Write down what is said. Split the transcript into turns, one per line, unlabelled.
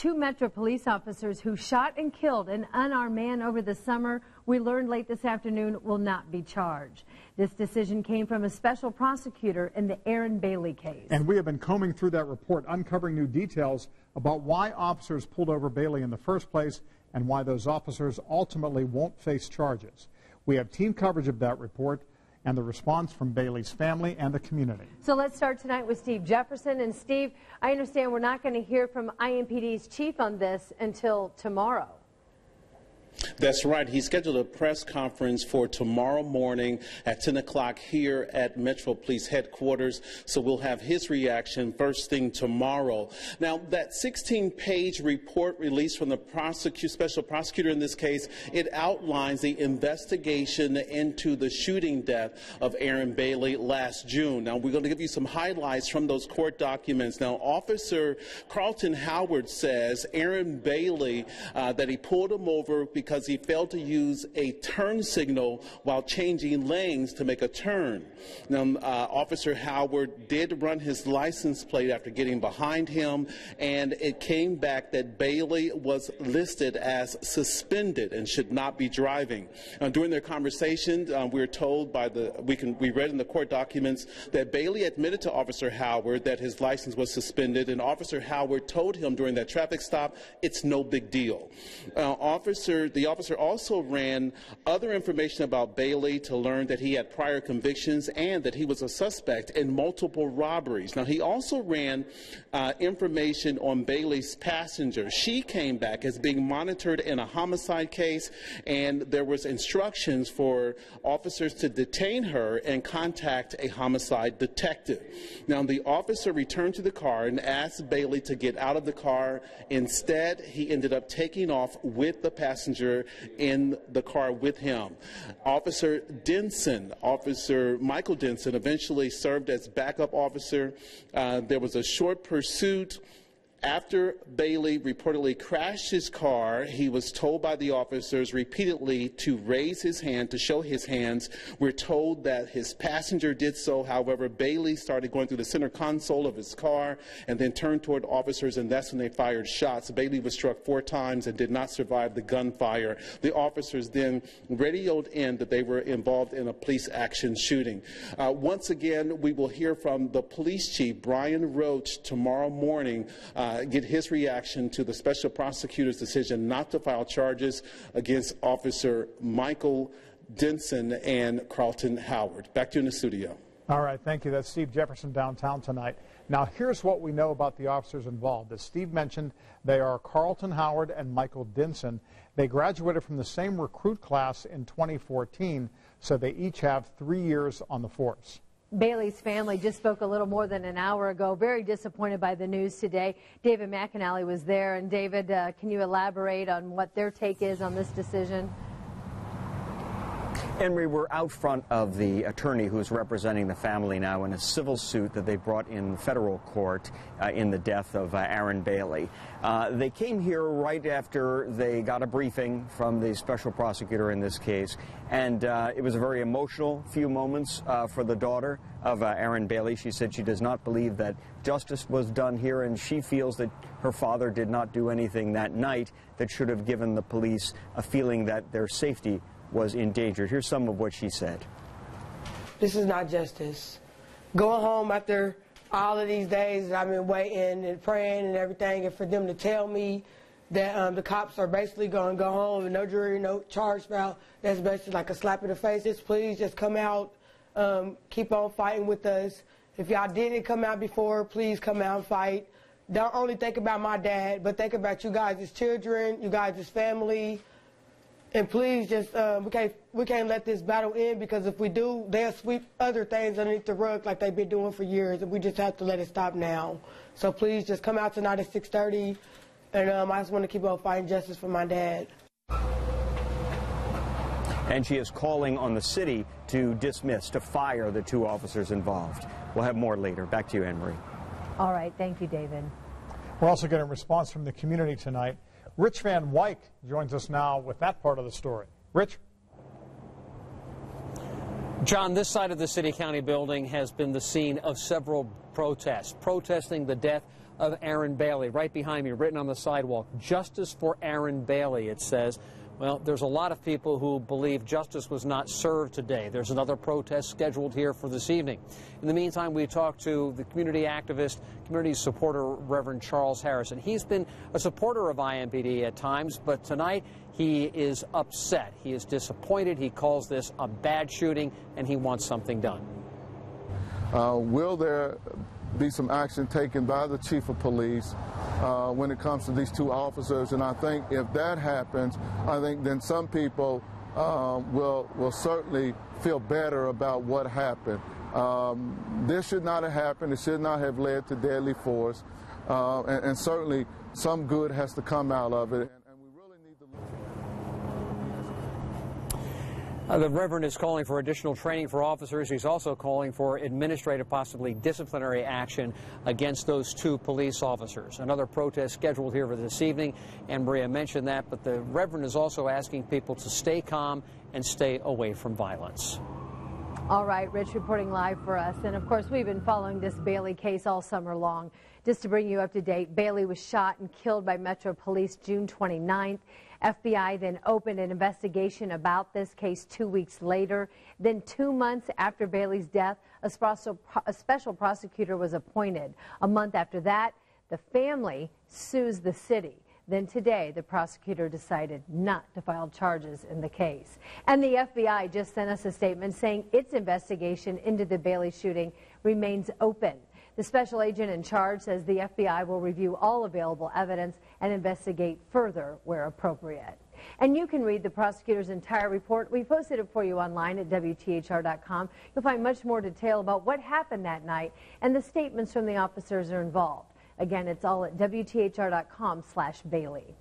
2 Metro police officers who shot and killed an unarmed man over the summer, we learned late this afternoon, will not be charged. This decision came from a special prosecutor in the Aaron Bailey case.
And we have been combing through that report, uncovering new details about why officers pulled over Bailey in the first place and why those officers ultimately won't face charges. We have team coverage of that report and the response from Bailey's family and the community.
So let's start tonight with Steve Jefferson. And Steve, I understand we're not going to hear from IMPD's chief on this until tomorrow.
That's right. He scheduled a press conference for tomorrow morning at 10 o'clock here at Metro Police Headquarters. So we'll have his reaction first thing tomorrow. Now, that 16-page report released from the special prosecutor in this case, it outlines the investigation into the shooting death of Aaron Bailey last June. Now, we're going to give you some highlights from those court documents. Now, Officer Carlton Howard says Aaron Bailey, that he pulled him over because he failed to use a turn signal while changing lanes to make a turn. Now, Officer Howard did run his license plate after getting behind him, and it came back that Bailey was listed as suspended and should not be driving. During their conversation, we were told by we read in the court documents that Bailey admitted to Officer Howard that his license was suspended, and Officer Howard told him during that traffic stop, it's no big deal. The officer also ran other information about Bailey to learn that he had prior convictions and that he was a suspect in multiple robberies. Now, he also ran information on Bailey's passenger. She came back as being monitored in a homicide case, and there was instructions for officers to detain her and contact a homicide detective. Now, the officer returned to the car and asked Bailey to get out of the car. Instead, he ended up taking off with the passenger in the car with him. Officer Michael Denson, eventually served as backup officer. There was a short pursuit. After Bailey reportedly crashed his car, he was told by the officers repeatedly to raise his hand, to show his hands. We're told that his passenger did so. However, Bailey started going through the center console of his car and then turned toward officers, and that's when they fired shots. Bailey was struck 4 times and did not survive the gunfire. The officers then radioed in that they were involved in a police action shooting. Once again, we will hear from the police chief, Brian Roach, tomorrow morning, get his reaction to the special prosecutor's decision not to file charges against Officer Michael Denson and Carlton Howard. Back to you in the studio.
All right, thank you. That's Steve Jefferson downtown tonight. Now, here's what we know about the officers involved. As Steve mentioned, they are Carlton Howard and Michael Denson. They graduated from the same recruit class in 2014, so they each have 3 years on the force.
Bailey's family just spoke a little more than an hour ago, very disappointed by the news today. David McAnally was there. And David, can you elaborate on what their take is on this decision?
Henry, we're out front of the attorney who's representing the family now in a civil suit that they brought in federal court in the death of Aaron Bailey. They came here right after they got a briefing from the special prosecutor in this case, and it was a very emotional few moments for the daughter of Aaron Bailey. She said she does not believe that justice was done here, and she feels that her father did not do anything that night that should have given the police a feeling that their safety was endangered. Here's some of what she said.
This is not justice. Going home after all of these days that I've been waiting and praying and everything, and for them to tell me that the cops are basically going to go home and no jury, no charge filed, that's basically like a slap in the face. Just please just come out, keep on fighting with us. If y'all didn't come out before, please come out and fight. Don't only think about my dad, but think about you guys as children, you guys as family. And please just, we can't let this battle end, because if we do, they'll sweep other things underneath the rug like they've been doing for years, and we just have to let it stop now. So please just come out tonight at 6:30, and I just want to keep on fighting justice for my dad.
And she is calling on the city to dismiss, to fire the 2 officers involved. We'll have more later. Back to you, Anne Marie.
All right, thank you, David.
We're also getting a response from the community tonight. Rich Van Wyk joins us now with that part of the story. Rich?
John, this side of the City County building has been the scene of several protests, protesting the death of Aaron Bailey. Right behind me, written on the sidewalk, justice for Aaron Bailey, it says. Well, there's a lot of people who believe justice was not served today. There's another protest scheduled here for this evening. In the meantime, we talked to the community activist, community supporter, Reverend Charles Harrison. He's been a supporter of IMPD at times, but tonight he is upset. He is disappointed. He calls this a bad shooting, and he wants something done.
Will there be some action taken by the chief of police when it comes to these two officers? And I think if that happens, I think then some people will certainly feel better about what happened. This should not have happened. It should not have led to deadly force. And certainly some good has to come out of it. And we really need to
The Reverend is calling for additional training for officers. He's also calling for administrative, possibly disciplinary action against those two police officers. Another protest scheduled here for this evening, and Maria mentioned that, but the Reverend is also asking people to stay calm and stay away from violence.
All right, Rich reporting live for us. And of course, we've been following this Bailey case all summer long. Just to bring you up to date, Bailey was shot and killed by Metro Police June 29th. FBI then opened an investigation about this case 2 weeks later. Then 2 months after Bailey's death, a special prosecutor was appointed. A month after that, the family sues the city. Then today, the prosecutor decided not to file charges in the case. And the FBI just sent us a statement saying its investigation into the Bailey shooting remains open. The special agent in charge says the FBI will review all available evidence and investigate further where appropriate. And you can read the prosecutor's entire report. We posted it for you online at WTHR.com. You'll find much more detail about what happened that night and the statements from the officers are involved. Again, it's all at WTHR.com/Bailey.